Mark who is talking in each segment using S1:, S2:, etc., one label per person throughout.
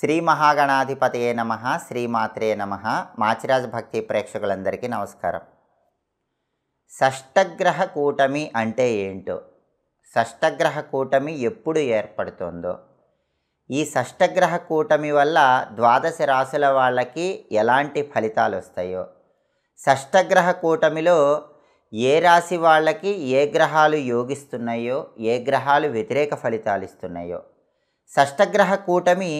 S1: శ్రీ మహాగణాధిపతయే నమః, శ్రీమాత్రే నమః. మాచిరాజ్ భక్తి ప్రేక్షకులందరికీ నమస్కారం. షష్టగ్రహ కూటమి అంటే ఏంటో, షష్టగ్రహ కూటమి ఎప్పుడు ఏర్పడుతుందో, ఈ షష్టగ్రహ కూటమి వల్ల ద్వాదశ రాశుల వాళ్ళకి ఎలాంటి ఫలితాలు వస్తాయో, షష్టగ్రహ కూటమిలో ఏ రాశి వాళ్ళకి ఏ గ్రహాలు యోగిస్తున్నాయో, ఏ గ్రహాలు వ్యతిరేక ఫలితాలు ఇస్తున్నాయో, షష్టగ్రహ కూటమి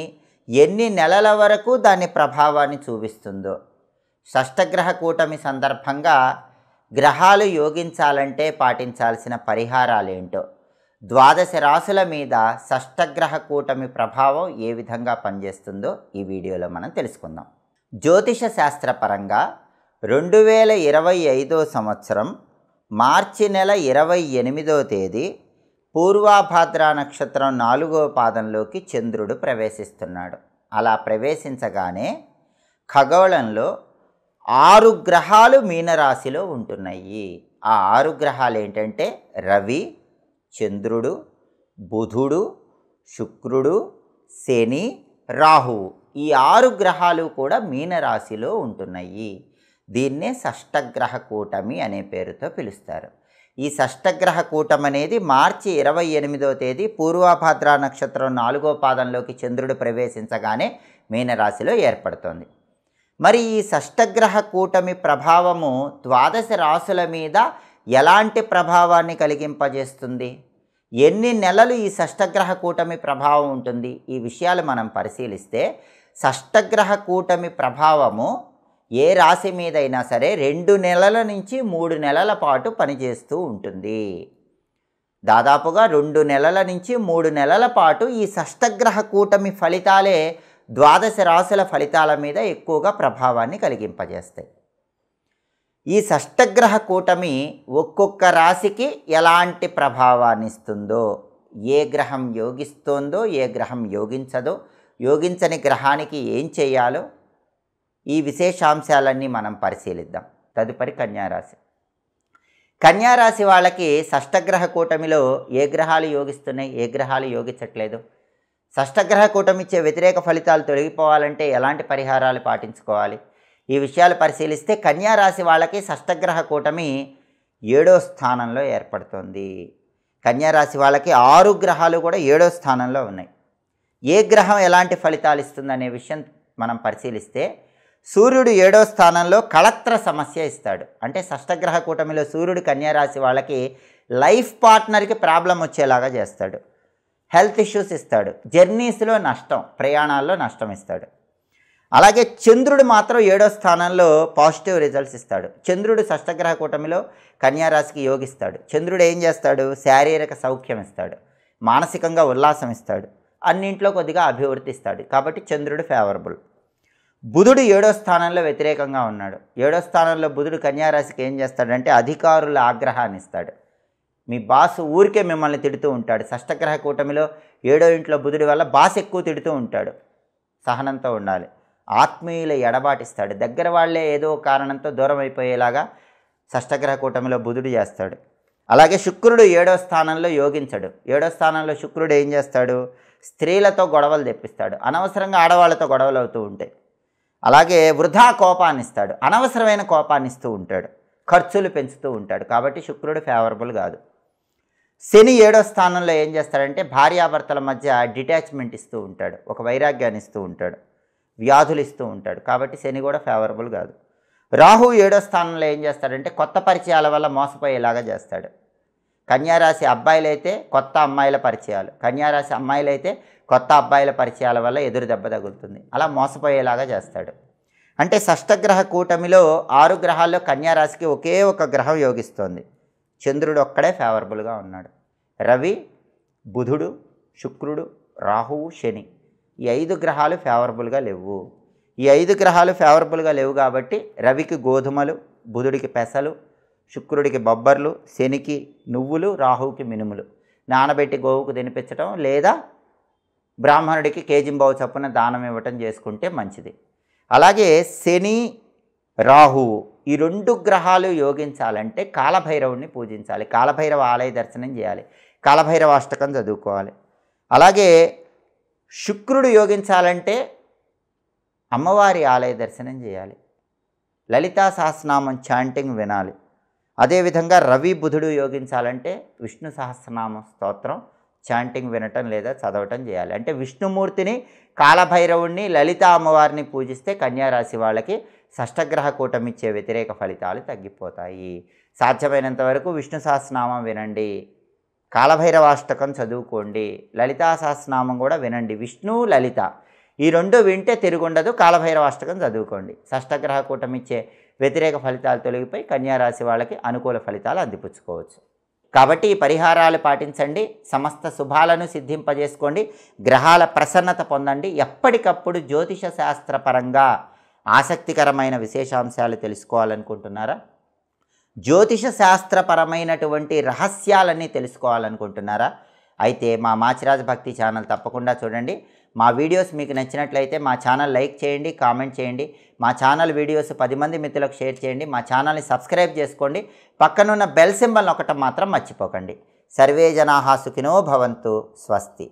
S1: ఎన్ని నెలల వరకు దాని ప్రభావాన్ని చూపిస్తుందో, షష్టగ్రహ కూటమి సందర్భంగా గ్రహాలు యోగించాలంటే పాటించాల్సిన పరిహారాలేంటో, ద్వాదశ రాశుల మీద షష్టగ్రహ కూటమి ప్రభావం ఏ విధంగా పనిచేస్తుందో ఈ వీడియోలో మనం తెలుసుకుందాం. జ్యోతిష శాస్త్రపరంగా 2025 సంవత్సరం మార్చి నెల 28వ తేదీ పూర్వాభాద్ర నక్షత్రం 4వ పాదంలోకి చంద్రుడు ప్రవేశిస్తున్నాడు. అలా ప్రవేశించగానే ఖగోళంలో 6 గ్రహాలు మీనరాశిలో ఉంటున్నాయి. ఆ 6 గ్రహాలు ఏంటంటే రవి, చంద్రుడు, బుధుడు, శుక్రుడు, శని, రాహువు. ఈ 6 గ్రహాలు కూడా మీనరాశిలో ఉంటున్నాయి. దీన్నే షష్టగ్రహ కూటమి అనే పేరుతో పిలుస్తారు. ఈ షష్టగ్రహ కూటమి అనేది మార్చి 28వ తేదీ పూర్వభాద్ర నక్షత్రం 4వ పాదంలోకి చంద్రుడు ప్రవేశించగానే మీనరాశిలో ఏర్పడుతుంది. మరి ఈ షష్టగ్రహ కూటమి ప్రభావము ద్వాదశ రాశుల మీద ఎలాంటి ప్రభావాన్ని కలిగింపజేస్తుంది, ఎన్ని నెలలు ఈ షష్టగ్రహ కూటమి ప్రభావం ఉంటుంది, ఈ విషయాలు మనం పరిశీలిస్తే షష్టగ్రహ కూటమి ప్రభావము ఏ రాశి మీదైనా సరే 2 నెలల నుంచి 3 నెలల పాటు పనిచేస్తూ ఉంటుంది. దాదాపుగా 2 నెలల నుంచి 3 నెలల పాటు ఈ షష్టగ్రహ కూటమి ఫలితాలే ద్వాదశ రాశుల ఫలితాల మీద ఎక్కువగా ప్రభావాన్ని కలిగింపజేస్తాయి. ఈ షష్టగ్రహ కూటమి ఒక్కొక్క రాశికి ఎలాంటి ప్రభావాన్ని ఇస్తుందో, ఏ గ్రహం యోగిస్తోందో, ఏ గ్రహం యోగించదో, యోగించని గ్రహానికి ఏం చేయాలో, ఈ విశేషాంశాలన్నీ మనం పరిశీలిద్దాం. తదుపరి కన్యారాశి. కన్యారాశి వాళ్ళకి షష్టగ్రహ కూటమిలో ఏ గ్రహాలు యోగిస్తున్నాయి, ఏ గ్రహాలు యోగించట్లేదు, షష్టగ్రహ కూటమి ఇచ్చే వ్యతిరేక ఫలితాలు తొలగిపోవాలంటే ఎలాంటి పరిహారాలు పాటించుకోవాలి, ఈ విషయాలు పరిశీలిస్తే కన్యారాశి వాళ్ళకి షష్టగ్రహ కూటమి 7వ స్థానంలో ఏర్పడుతుంది. కన్యారాశి వాళ్ళకి 6 గ్రహాలు కూడా 7వ స్థానంలో ఉన్నాయి. ఏ గ్రహం ఎలాంటి ఫలితాలు ఇస్తుందనే విషయం మనం పరిశీలిస్తే సూర్యుడు 7వ స్థానంలో కళత్ర సమస్య ఇస్తాడు. అంటే షష్టగ్రహ కూటమిలో సూర్యుడు కన్యారాశి వాళ్ళకి లైఫ్ పార్ట్నర్కి ప్రాబ్లం వచ్చేలాగా చేస్తాడు, హెల్త్ ఇష్యూస్ ఇస్తాడు, జర్నీస్లో నష్టం, ప్రయాణాల్లో నష్టం ఇస్తాడు. అలాగే చంద్రుడు మాత్రం 7వ స్థానంలో పాజిటివ్ రిజల్ట్స్ ఇస్తాడు. చంద్రుడు షష్టగ్రహ కూటమిలో కన్యారాశికి యోగిస్తాడు. చంద్రుడు ఏం చేస్తాడు, శారీరక సౌఖ్యం ఇస్తాడు, మానసికంగా ఉల్లాసం ఇస్తాడు, అన్నింట్లో కొద్దిగా అభివృద్ధి ఇస్తాడు. కాబట్టి చంద్రుడు ఫేవరబుల్. బుధుడు 7వ స్థానంలో వ్యతిరేకంగా ఉన్నాడు. 7వ స్థానంలో బుధుడు కన్యారాశికి ఏం చేస్తాడంటే అధికారుల ఆగ్రహాన్ని ఇస్తాడు. మీ బాస్ ఊరికే మిమ్మల్ని తిడుతూ ఉంటాడు. షష్టగ్రహ కూటమిలో 7వ ఇంట్లో బుధుడి వల్ల బాస్ ఎక్కువ తిడుతూ ఉంటాడు. సహనంతో ఉండాలి. ఆత్మీయుల ఎడబాటిస్తాడు. దగ్గర వాళ్ళే ఏదో కారణంతో దూరం అయిపోయేలాగా షష్టగ్రహ కూటమిలో బుధుడు చేస్తాడు. అలాగే శుక్రుడు 7వ స్థానంలో యోగించడు. 7వ స్థానంలో శుక్రుడు ఏం చేస్తాడు, స్త్రీలతో గొడవలు తెప్పిస్తాడు. అనవసరంగా ఆడవాళ్ళతో గొడవలు అవుతూ ఉంటాయి. అలాగే వృధా కోపాన్ని ఇస్తాడు, అనవసరమైన కోపాన్ని ఇస్తూ ఉంటాడు, ఖర్చులు పెంచుతూ ఉంటాడు. కాబట్టి శుక్రుడు ఫేవరబుల్ కాదు. శని 7వ స్థానంలో ఏం చేస్తాడంటే భార్యాభర్తల మధ్య డిటాచ్మెంట్ ఇస్తూ ఉంటాడు, ఒక వైరాగ్యాన్ని ఇస్తూ ఉంటాడు, వ్యాధులు ఇస్తూ ఉంటాడు. కాబట్టి శని కూడా ఫేవరబుల్ కాదు. రాహు 7వ స్థానంలో ఏం చేస్తాడంటే కొత్త పరిచయాల వల్ల మోసపోయేలాగా చేస్తాడు. కన్యారాశి అబ్బాయిలైతే కొత్త అమ్మాయిల పరిచయాలు, కన్యారాశి అమ్మాయిలైతే కొత్త అబ్బాయిల పరిచయాల వల్ల ఎదురు దెబ్బ తగులుతుంది. అలా మోసపోయేలాగా చేస్తాడు. అంటే షష్టగ్రహ కూటమిలో 6 గ్రహాల్లో కన్యారాశికి ఒకే ఒక గ్రహం యోగిస్తోంది. చంద్రుడు ఒక్కడే ఫేవరబుల్గా ఉన్నాడు. రవి, బుధుడు, శుక్రుడు, రాహువు, శని, ఈ 5 గ్రహాలు ఫేవరబుల్గా లేవు. ఈ 5 గ్రహాలు ఫేవరబుల్గా లేవు కాబట్టి రవికి గోధుమలు, బుధుడికి పెసలు, శుక్రుడికి బొబ్బర్లు, శనికి నువ్వులు, రాహువుకి మినుములు నానబెట్టి గోవుకు తినిపించడం, లేదా బ్రాహ్మణుడికి కేజింబావు చొప్పున దానం ఇవ్వటం చేసుకుంటే మంచిది. అలాగే శని, రాహువు ఈ 2 గ్రహాలు యోగించాలంటే కాలభైరవుడిని పూజించాలి, కాలభైరవ ఆలయ దర్శనం చేయాలి, కాలభైరవ అష్టకం చదువుకోవాలి. అలాగే శుక్రుడు యోగించాలంటే అమ్మవారి ఆలయ దర్శనం చేయాలి, లలితా సహస్రనామం చాంటింగ్ వినాలి. అదేవిధంగా రవి బుధుడు యోగించాలంటే విష్ణు సహస్రనామ స్తోత్రం చాంటింగ్ వినటం లేదా చదవటం చేయాలి. అంటే విష్ణుమూర్తిని, కాలభైరవుణ్ణి, లలిత అమ్మవారిని పూజిస్తే కన్యారాశి వాళ్ళకి షష్టగ్రహ కూటమి ఇచ్చే వ్యతిరేక ఫలితాలు తగ్గిపోతాయి. సాధ్యమైనంత వరకు విష్ణు సహస్రనామం వినండి, కాలభైరవాష్టకం చదువుకోండి, లలితా సహస్రనామం కూడా వినండి. విష్ణు లలిత ఈ రెండు వింటే తిరుగుండదు. కాలభైరవాష్టకం చదువుకోండి. షష్టగ్రహ కూటమి ఇచ్చే వ్యతిరేక ఫలితాలు తొలగిపోయి కన్యారాశి వాళ్ళకి అనుకూల ఫలితాలు అందిపుచ్చుకోవచ్చు. కాబట్టి ఈ పరిహారాలు పాటించండి, సమస్త శుభాలను సిద్ధింపజేసుకోండి, గ్రహాల ప్రసన్నత పొందండి. ఎప్పటికప్పుడు జ్యోతిష శాస్త్రపరంగా ఆసక్తికరమైన విశేషాంశాలు తెలుసుకోవాలనుకుంటున్నారా? జ్యోతిష శాస్త్రపరమైనటువంటి రహస్యాలన్నీ తెలుసుకోవాలనుకుంటున్నారా? అయితే మా మాచిరాజ్ భక్తి ఛానల్ తప్పకుండా చూడండి. మా వీడియోస్ మీకు నచ్చినట్లయితే మా ఛానల్ లైక్ చేయండి, కామెంట్ చేయండి. మా ఛానల్ వీడియోస్ 10 మంది మిత్రులకు షేర్ చేయండి. మా ఛానల్ని సబ్స్క్రైబ్ చేసుకోండి. పక్కనున్న బెల్ సింబల్ నొక్కటం మాత్రం మర్చిపోకండి. సర్వే జనాః సుఖినో భవంతు. స్వస్తి.